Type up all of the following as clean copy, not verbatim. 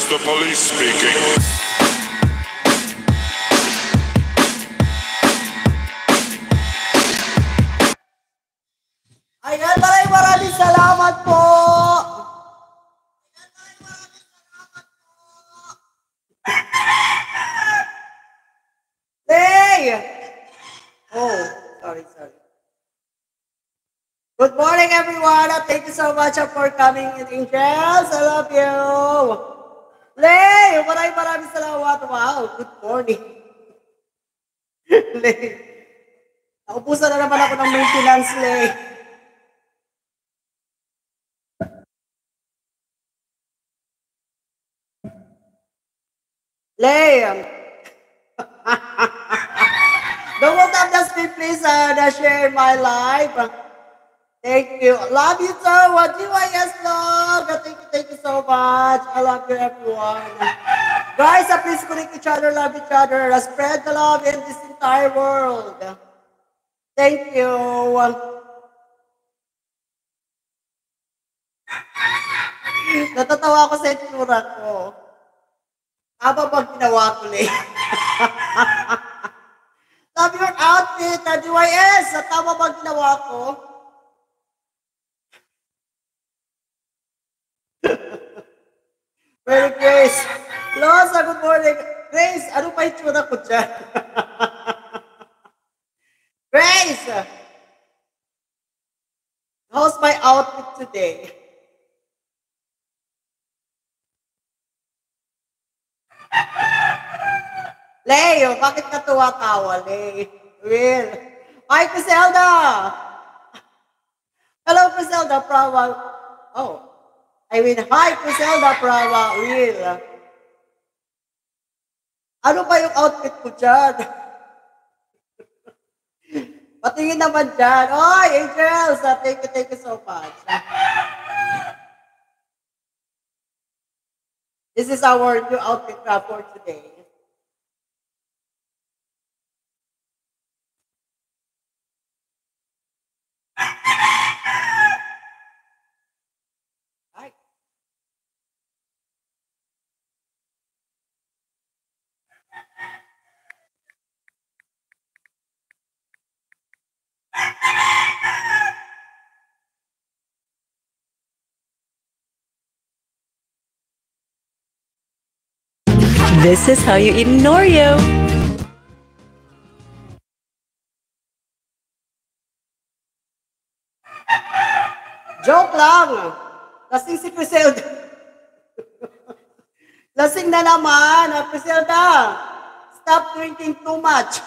is the police speaking. Ayan, maraming salamat po. Hey! Oh, sorry. Good morning, everyone. Thank you so much for coming in, Angels. I love you. Lay, maraming salamat. Wow, good morning. Lay, naubusan na naman ako ng maintenance, Lay. Lay, don't want to just please share my life. Thank you. Love you so much. GYS love. Thank you so much. I love you, everyone. Guys, please connect each other, love each other. Spread the love in this entire world. Thank you. Natatawa ako sa itsura ko. Aba pag ginawa ko, Lay. Love your outfit, GYS. Tama ba ginawa ko? Well, Grace. Losa, good morning. Grace, ano pa itsura ko dyan? Grace! How's my outfit today? Leo, bakit ka tuwa-tawa, Leo? Will. Hi, Criselda! Hello, Criselda, Prawa. Oh, I mean, hi, Criselda, Prawa. Will. Ano ba yung outfit ko dyan? Patingin naman dyan. Oy, Angels, thank you so much. This is our new outfit for today. This is how you eat an Oreo. Joke lang. Lasing si Criselda. Lasing na naman. Criselda, stop drinking too much.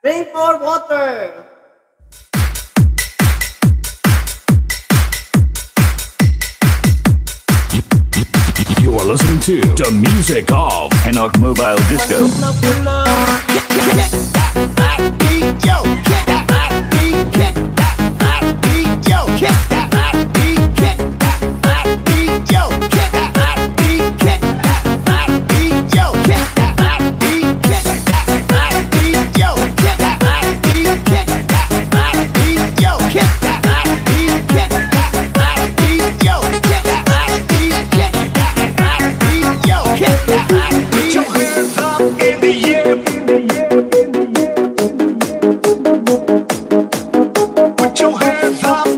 Drink more water. You are listening to the music of Enoch Mobile Disco. Put your hands up.